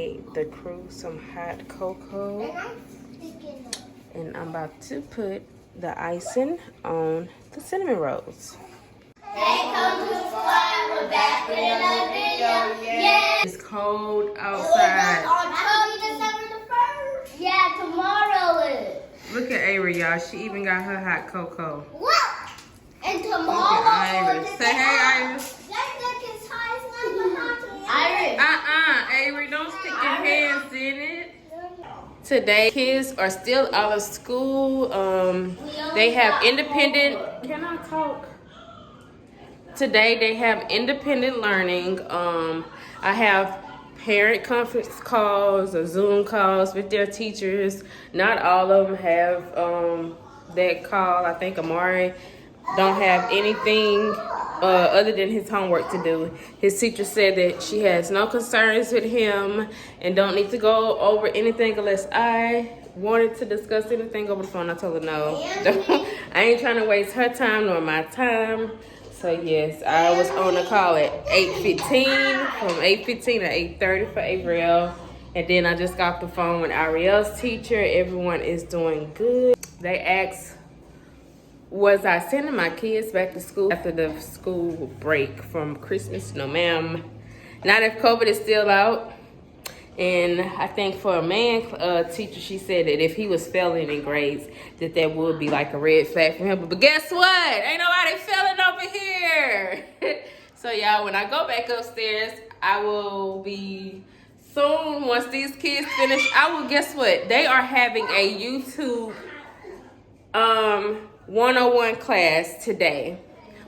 made the crew some hot cocoa. And I'm about to put the icing on the cinnamon rolls. Hey, come to the squad. We're back with another video. Yeah. It's cold outside. On December the 1st. Yeah, tomorrow is. Look at Avery, y'all. She even got her hot cocoa. What? And tomorrow. Look at Iris. Say hey, Iris. Avery, don't stick your hands in it. Today, kids are still out of school. They have independent. Can I talk? Today, they have independent learning. I have parent conference calls or Zoom calls with their teachers. Not all of them have that call. I think Amari don't have anything other than his homework to do. His teacher said that she has no concerns with him and don't need to go over anything unless I wanted to discuss anything over the phone. I told her no. I ain't trying to waste her time nor my time. So yes, I was on a call at 8:15, from 8:15 to 8:30 for Ariel. And then I just got off the phone with Ariel's teacher. Everyone is doing good. They asked, was I sending my kids back to school after the school break from Christmas? No, ma'am. Not if COVID is still out. And I think for a man teacher, she said that if he was failing in grades, that would be like a red flag for him. But guess what? Ain't nobody failing over here. So y'all, when I go back upstairs, I will be soon, once these kids finish, I will, guess what? They are having a YouTube 101 class today.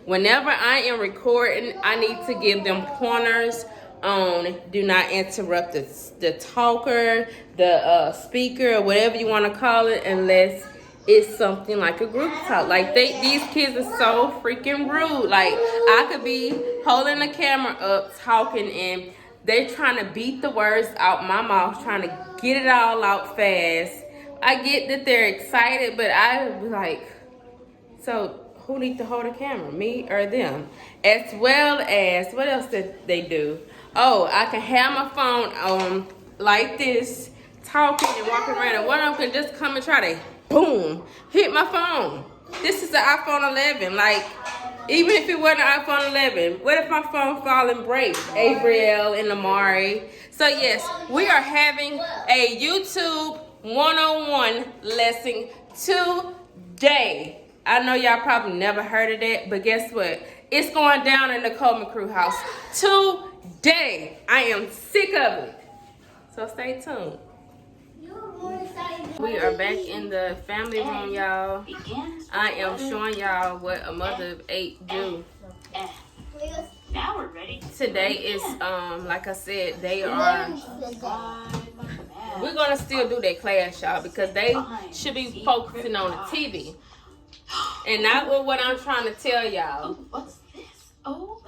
Whenever I am recording, I need to give them pointers on do not interrupt the talker, the speaker, or whatever you want to call it, unless it's something like a group talk. Like these kids are so freaking rude. Like I could be holding the camera up talking and they're trying to beat the words out my mouth, trying to get it all out fast. I get that they're excited, but I was like, so who needs to hold the camera, me or them? As well as, what else did they do? Oh, I can have my phone on like this, talking and walking around, and one of them can just come and try to, boom, hit my phone. This is the iPhone 11. Like, even if it wasn't an iPhone 11, what if my phone fall and break? Avriel and Amari. So yes, we are having a YouTube 101 lesson today. I know y'all probably never heard of that, but guess what? It's going down in the Coleman Crew house today. I am sick of it. So stay tuned. We are back in the family room, y'all. I am showing y'all what a mother of 8 do. Now we're ready. Today is, like I said, they are... We're going to still do that class, y'all, because they should be focusing on the TV. And not what I'm trying to tell y'all. What's this? Oh,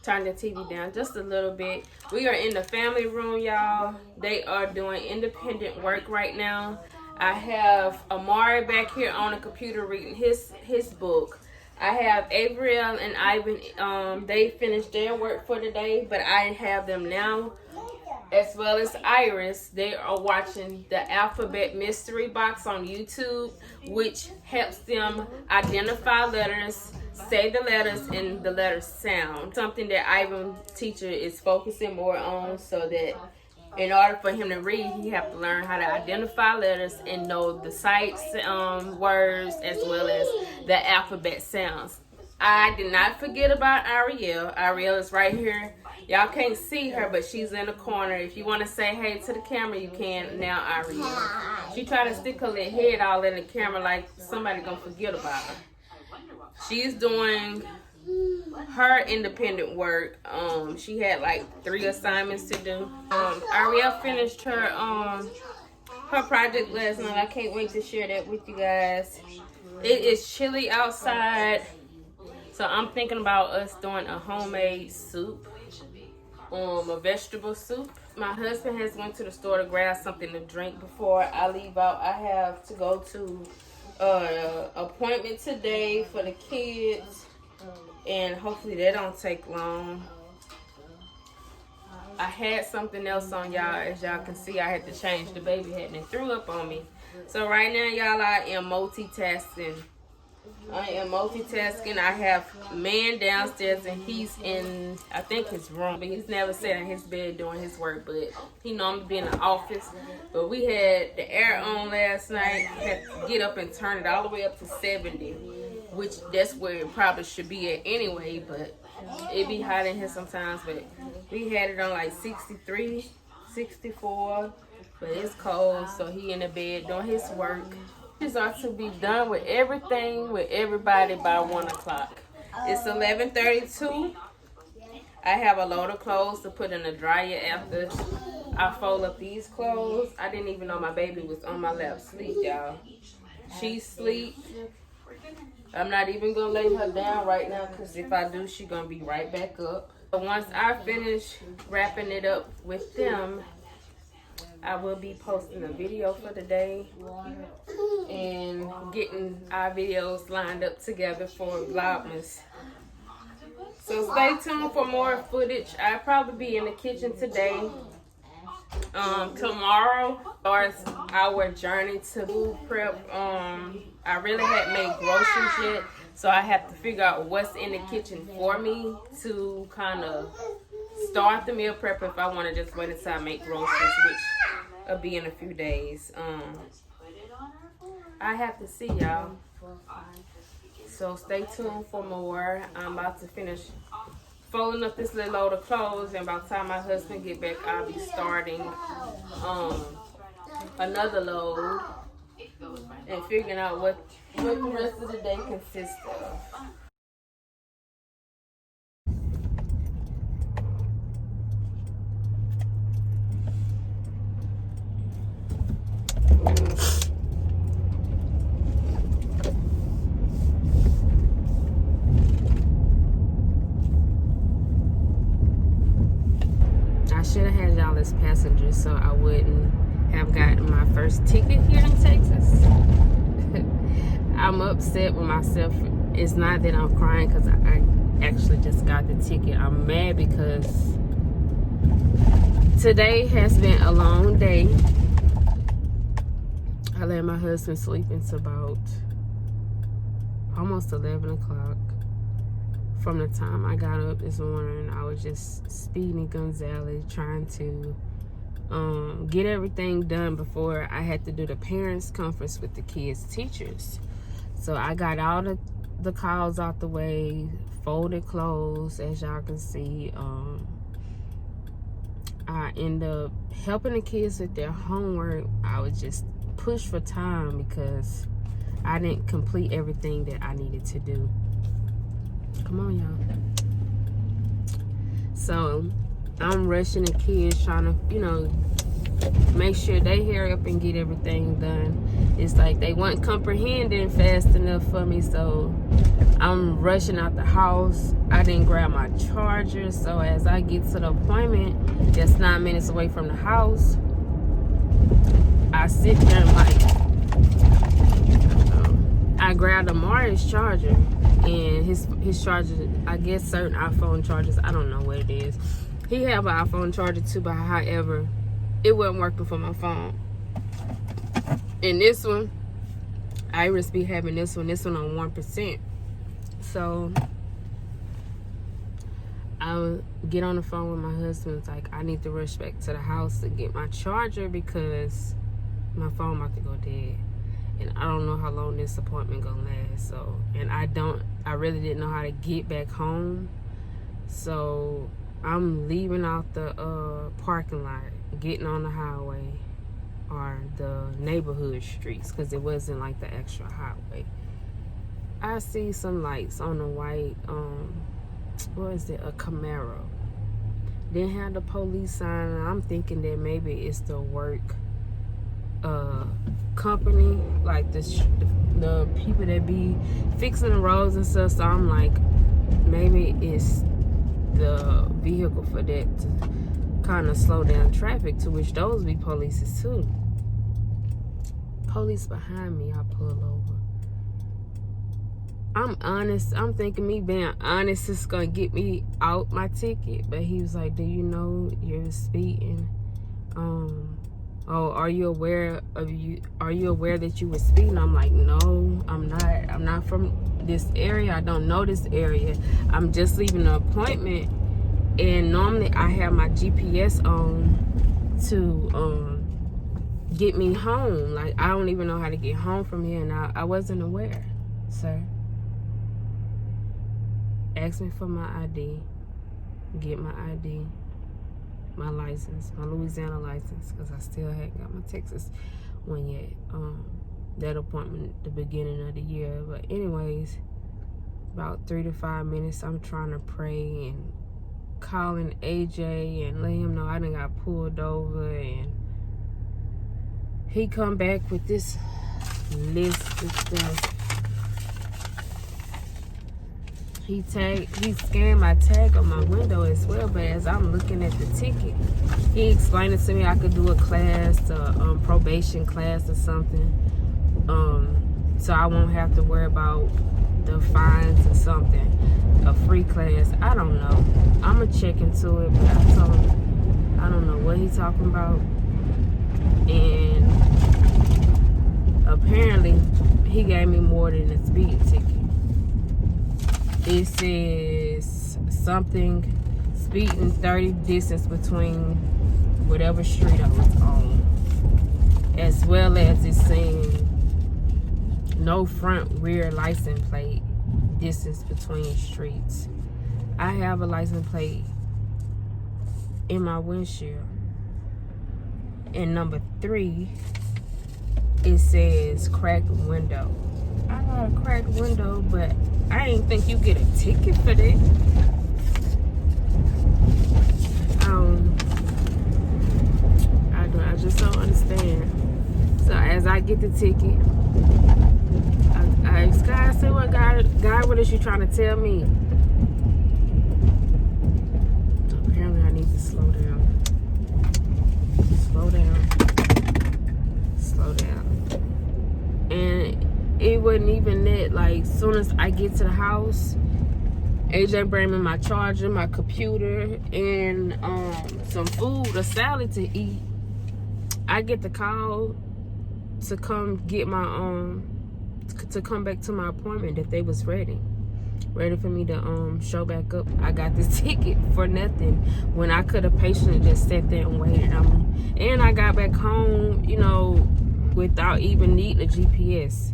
Turn the TV down just a little bit. We are in the family room, y'all. They are doing independent work right now. I have Amari back here on the computer reading his book. I have Avriel and Ivan. They finished their work for the day, but I have them now. As well as Iris, they are watching the Alphabet Mystery Box on YouTube, which helps them identify letters, say the letters, and the letters sound. Something that Ivan's teacher is focusing more on, so that in order for him to read, he have to learn how to identify letters and know the sights, words, as well as the alphabet sounds. I did not forget about Ariel. Ariel is right here. Y'all can't see her, but she's in the corner. If you want to say hey to the camera, you can now, Ariel. She tried to stick her little head all in the camera like somebody gonna forget about her. She's doing her independent work. She had like 3 assignments to do. Ariel finished her project last night. I can't wait to share that with you guys. It is chilly outside, so I'm thinking about us doing a homemade soup. A vegetable soup. My husband has went to the store to grab something to drink before I leave out. I have to go to appointment today for the kids, and hopefully that don't take long. I had something else on, y'all. As y'all can see, I had to change. The baby had and threw up on me. So right now, y'all, I am multitasking. I have man downstairs and he's in, I think, his room. But he's never sat in his bed doing his work. But he normally be in the office. But we had the air on last night. Had to get up and turn it all the way up to 70. Which that's where it probably should be at anyway. But it be hot in here sometimes. But we had it on like 63, 64. But it's cold. So he in the bed doing his work. These are to be done with everything with everybody by 1 o'clock. It's 11:32. I have a load of clothes to put in the dryer after I fold up these clothes. I didn't even know my baby was on my lap sleep, y'all. She sleep. I'm not even gonna lay her down right now because if I do, she gonna be right back up. But once I finish wrapping it up with them, I will be posting a video for the day and getting our videos lined up together for Vlogmas. So stay tuned for more footage. I'll probably be in the kitchen today. Tomorrow starts our journey to food prep. I really hadn't made groceries yet, so I have to figure out what's in the kitchen for me to kind of start the meal prep if I want to just wait until I make groceries, which will be in a few days. I have to see, y'all. So stay tuned for more. I'm about to finish folding up this little load of clothes, and by the time my husband get back, I'll be starting another load and figuring out what the rest of the day consists of. I should have had y'all as passengers so I wouldn't have gotten my first ticket here in Texas. I'm upset with myself. It's not that I'm crying because I actually just got the ticket. I'm mad because today has been a long day. I let my husband sleep until about almost 11 o'clock. From the time I got up this morning, I was just speeding Gonzalez, trying to get everything done before I had to do the parents conference with the kids' teachers. So I got all the calls out the way, folded clothes, as y'all can see. I end up helping the kids with their homework. I was just pushed for time because I didn't complete everything that I needed to do. Come on, y'all. So I'm rushing the kids, trying to, make sure they hurry up and get everything done. It's like they weren't comprehending fast enough for me, so I'm rushing out the house. I didn't grab my charger, so as I get to the appointment, just 9 minutes away from the house, I sit there and I grabbed Amari's charger, and his charger, I guess certain iPhone chargers, I don't know what it is. He have an iPhone charger too, but however, it wasn't working for my phone. And this one, Iris be having this one on 1%. So I get on the phone with my husband. It's like, I need to rush back to the house to get my charger because my phone about to go dead. And I don't know how long this appointment gonna last. So, and I really didn't know how to get back home. So I'm leaving out the parking lot, getting on the highway or the neighborhood streets, because it wasn't like the extra highway. I see some lights on the white, what is it, a Camaro. Didn't have the police sign. I'm thinking that maybe it's the work company, like the people that be fixing the roads and stuff. So I'm like, maybe it's the vehicle for that to kind of slow down traffic, to which those be polices too. Police behind me, I pull over. I'm honest. I'm thinking me being honest is gonna get me out my ticket. But he was like, do you know you're speeding? Oh, are you aware that you were speeding? I'm like, no, I'm not. I'm not from this area. I don't know this area. I'm just leaving an appointment, and normally I have my GPS on to get me home. Like, I don't even know how to get home from here, and I wasn't aware, sir. Ask me for my ID. Get my ID. My license, my Louisiana license, because I still hadn't got my Texas one yet. That appointment at the beginning of the year. But anyways, about 3 to 5 minutes, I'm trying to pray and calling AJ and let him know I done got pulled over, and he come back with this list of stuff. He scanned my tag on my window as well, but as I'm looking at the ticket, he explained it to me I could do a class, probation class or something, so I won't have to worry about the fines or something, a free class. I don't know. I'm going to check into it, but I told him I don't know what he's talking about, and apparently he gave me more than a speeding ticket. It says something, speeding 30 distance between whatever street I was on, as well as it's saying no front rear license plate distance between streets. I have a license plate in my windshield. And number 3, it says cracked window. I got a cracked window, but I ain't think you get a ticket for that. I just don't understand. So as I get the ticket, I ask God, I say, what God, what is you trying to tell me? Apparently I need to slow down. Slow down. And it wasn't even that. Like, as soon as I get to the house, AJ bring me my charger, my computer, and some food, a salad to eat. I get the call to come get my to come back to my appointment, that they was ready for me to show back up. I got this ticket for nothing when I could have patiently just sat there and waited. And I got back home, without even needing a GPS.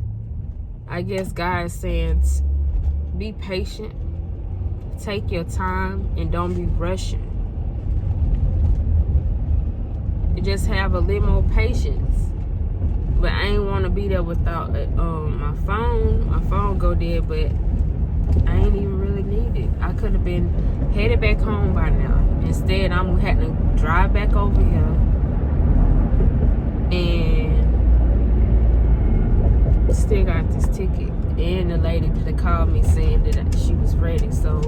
I guess God is saying, be patient, take your time, and don't be rushing. Just have a little more patience. But I ain't want to be there without my phone. My phone go dead, but I ain't even really need it. I could have been headed back home by now. Instead, I'm having to drive back over here and still got this ticket. And the lady that called me saying that she was ready. So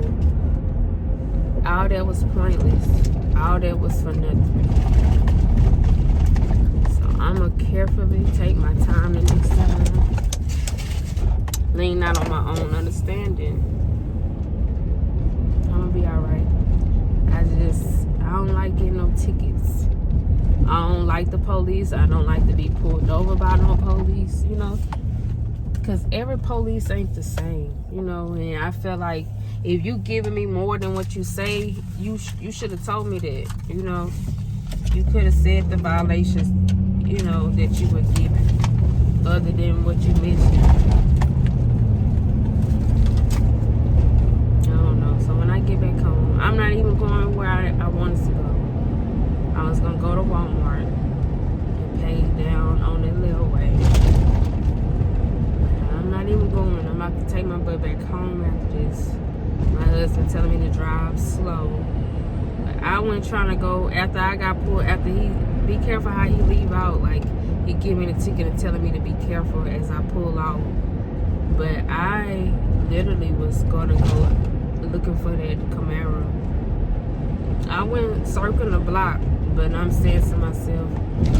all that was pointless. All that was for nothing. So I'm going to carefully take my time the next time. Lean not on my own understanding. I'm going to be alright. I don't like getting no tickets. I don't like the police. I don't like to be pulled over by no police, because every police ain't the same, and I feel like if you giving me more than what you say, you should have told me that, you could have said the violations, that you were given, other than what you mentioned. I don't know. So when I get back home, I'm not even going where I wanted to go. I was gonna go to Walmart and pay down on that little way. I'm not even going. I'm about to take my butt back home after this. My husband telling me to drive slow. But I wasn't trying to go after I got pulled. After he, be careful how he leave out. Like, he give me the ticket and telling me to be careful as I pull out. But I literally was gonna go looking for that Camaro. I went circling the block, but I'm saying to myself,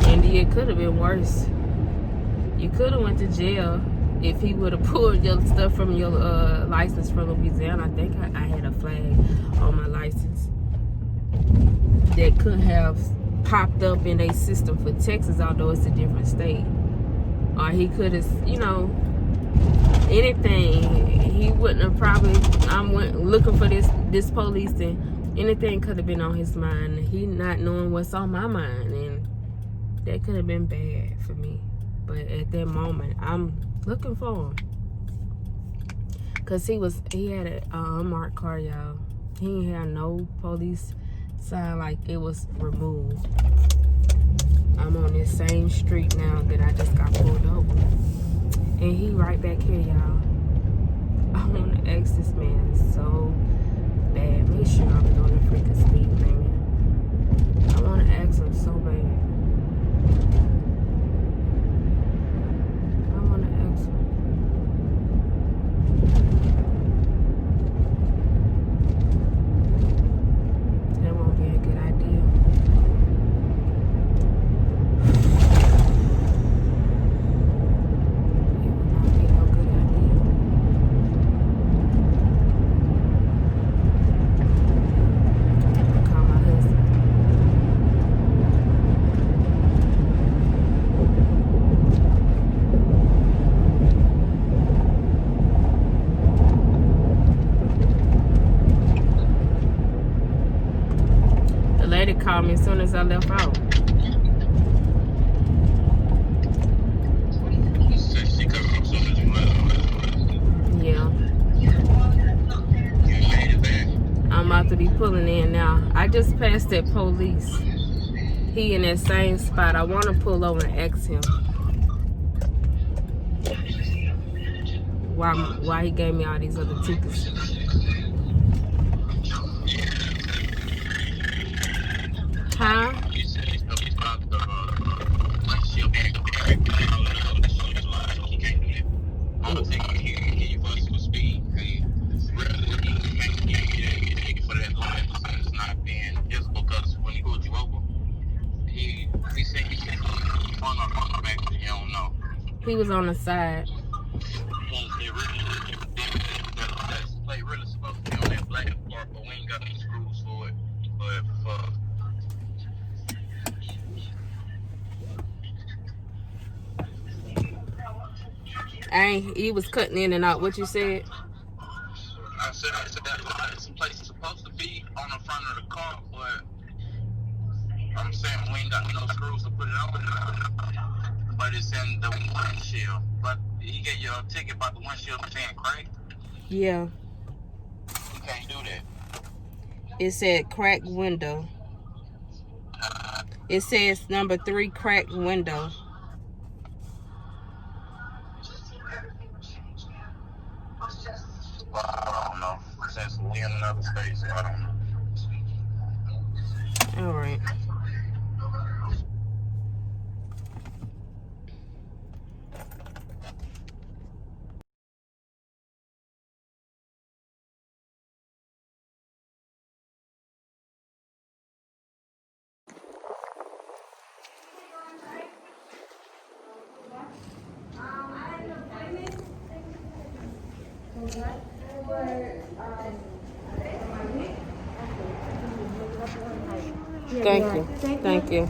Andy, it could have been worse. You could have went to jail if he would have pulled your stuff from your license from Louisiana, I think I had a flag on my license that could have popped up in a system for Texas, although it's a different state. Or he could have, you know, anything. He wouldn't have probably. Went looking for this police thing. Anything could have been on his mind. He not knowing what's on my mind, and that could have been bad for me. But at that moment, I'm looking for him, cause he had an unmarked car, y'all. He ain't had no police sign, like it was removed. I'm on this same street now that I just got pulled over, and he right back here, y'all. I want to ask this man so bad. Make sure I'm doing the freaking speed limit. I want to ask him so bad. I want to ask him. That won't be a good idea. It will not be no good idea. Call my husband. The lady called me as soon as I left out. Yeah. I'm about to be pulling in now. I just passed that police. He in that same spot. I want to pull over and ask him why he gave me all these other tickets. Huh? He was on the side. He was cutting in and out. What you said? I said that some places supposed to be on the front of the car, but I'm saying we ain't got no screws to put it on. But it's in the windshield. But he gave you a ticket about the windshield being cracked. Yeah. You can't do that. It said cracked window. It says number 3 cracked window. Well, I don't know. Since we in another state, so I don't know. All right. Thank you. Thank you.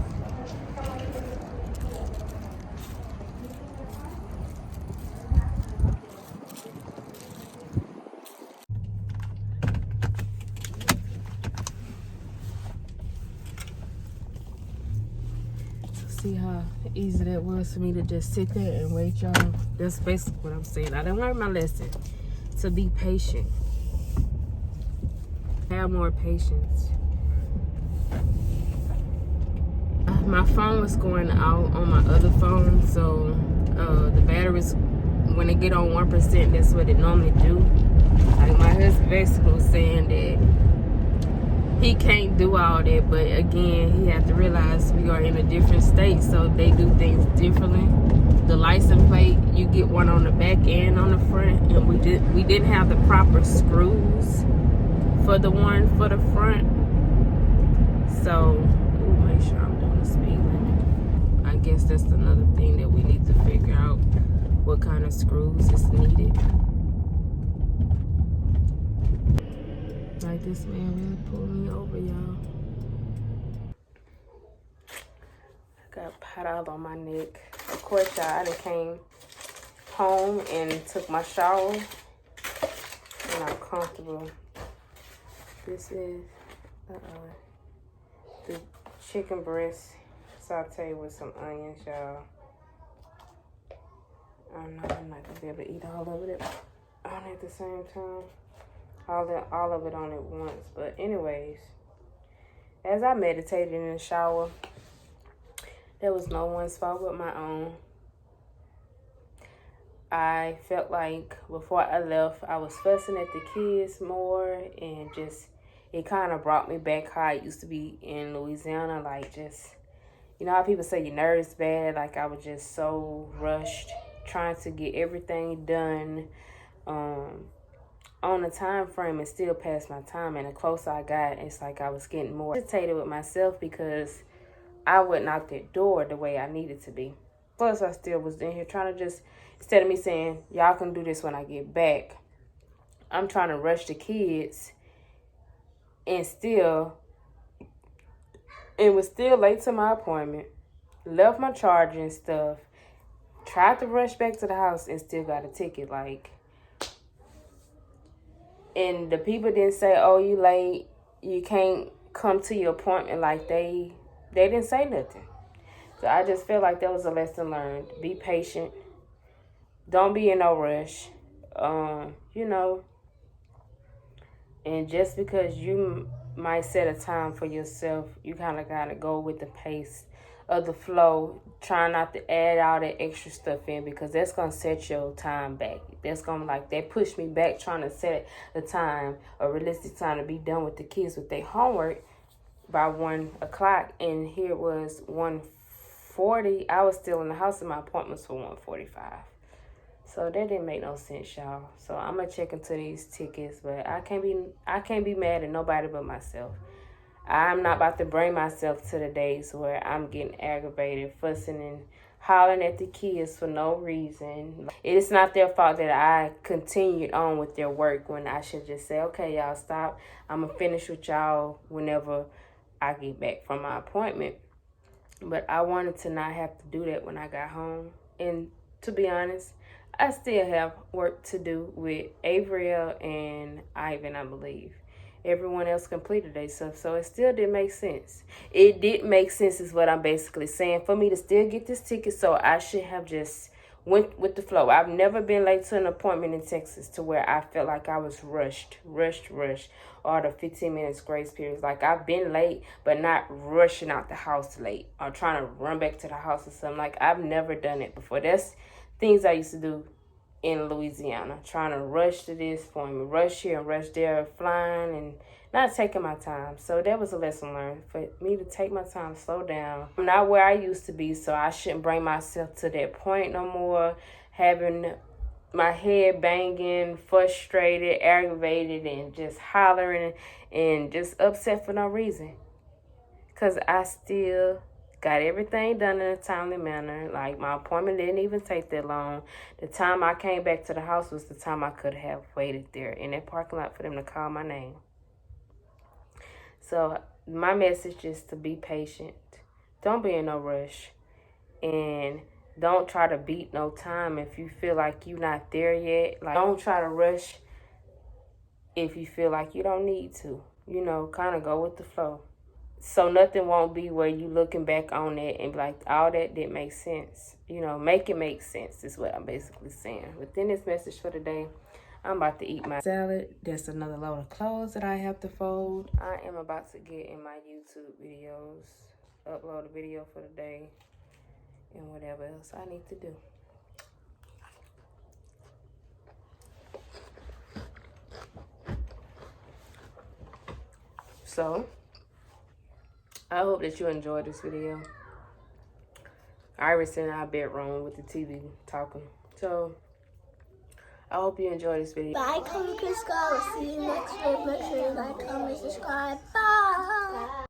See how easy that was for me to just sit there and wait, y'all. That's basically what I'm saying. I done learned my lesson. To be patient. Have more patience. My phone was going out on my other phone, so the batteries, when they get on 1%, that's what it normally do. Like my husband basically was saying that he can't do all that, but again, he have to realize we are in a different state, so they do things differently. The license plate, you get one on the back and on the front, and we didn't have the proper screws for the one for the front. So make sure I'm doing the speed limit. I guess that's another thing that we need to figure out. what kind of screws is needed. Like, this man really pulled me over, y'all. I got pot all on my neck. Of course, y'all, I done came home and took my shower, and I'm comfortable. This is the chicken breast sauteed with some onions, y'all. I know I'm not gonna be able to eat all of it on at the same time. All of it on at once. But anyways, as I meditated in the shower, there was no one's fault but my own. I felt like before I left, I was fussing at the kids more, and just, it kind of brought me back how I used to be in Louisiana. Like, just, you know how people say your nerves bad? Like, I was just so rushed, trying to get everything done on a time frame and still past my time. And the closer I got, it's like I was getting more irritated with myself because I wasn't out that door the way I needed to be. Plus, I still was in here trying to just, instead of me saying, y'all can do this when I get back, I'm trying to rush the kids and was still late to my appointment, left my charger and stuff, tried to rush back to the house and still got a ticket. Like, and the people didn't say, oh, you late, you can't come to your appointment. Like, they didn't say nothing. So I just feel like that was a lesson learned. Be patient. Don't be in no rush. You know, and just because you might set a time for yourself, you kind of got to go with the pace of the flow. Try not to add all that extra stuff in, because that's going to set your time back. That's going to, like, that pushed me back trying to set a time, a realistic time to be done with the kids with their homework by 1 o'clock. And here it was 1:40. I was still in the house and my appointment was for 1:45. So that didn't make no sense, y'all. So I'm gonna check into these tickets, but I can't be mad at nobody but myself. I'm not about to bring myself to the days where I'm getting aggravated, fussing and hollering at the kids for no reason. It's not their fault that I continued on with their work when I should just say, okay, y'all, stop. I'm gonna finish with y'all whenever I get back from my appointment. But I wanted to not have to do that when I got home. And to be honest, I still have work to do with Avriel and Ivan, I believe. Everyone else completed their stuff, so it still didn't make sense. It did make sense is what I'm basically saying. For me to still get this ticket, so I should have just went with the flow. I've never been late to an appointment in Texas to where I felt like I was rushed, or the 15 minutes grace period. Like, I've been late, but not rushing out the house late or trying to run back to the house or something. Like, I've never done it before. That's things I used to do in Louisiana, trying to rush to this appointment, rush here and rush there, flying and not taking my time. So that was a lesson learned for me to take my time, slow down. I'm not where I used to be, so I shouldn't bring myself to that point no more, having my head banging, frustrated, aggravated, and just hollering and just upset for no reason. Because I still got everything done in a timely manner. Like, my appointment didn't even take that long. The time I came back to the house was the time I could have waited there in that parking lot for them to call my name. So my message is to be patient. Don't be in no rush. And don't try to beat no time if you feel like you're not there yet. Like, don't try to rush if you feel like you don't need to. You know, kind of go with the flow. So nothing won't be where you looking back on it and be like, all that didn't make sense. You know, make it make sense is what I'm basically saying. Within this message for today, I'm about to eat my salad. There's another load of clothes that I have to fold. I am about to get in my YouTube videos, upload a video for the day, and whatever else I need to do. So I hope that you enjoyed this video. Iris in our bedroom with the TV talking. So I hope you enjoyed this video. Bye, Coleman Crew. See you next week. Make sure you like, comment, subscribe. Bye.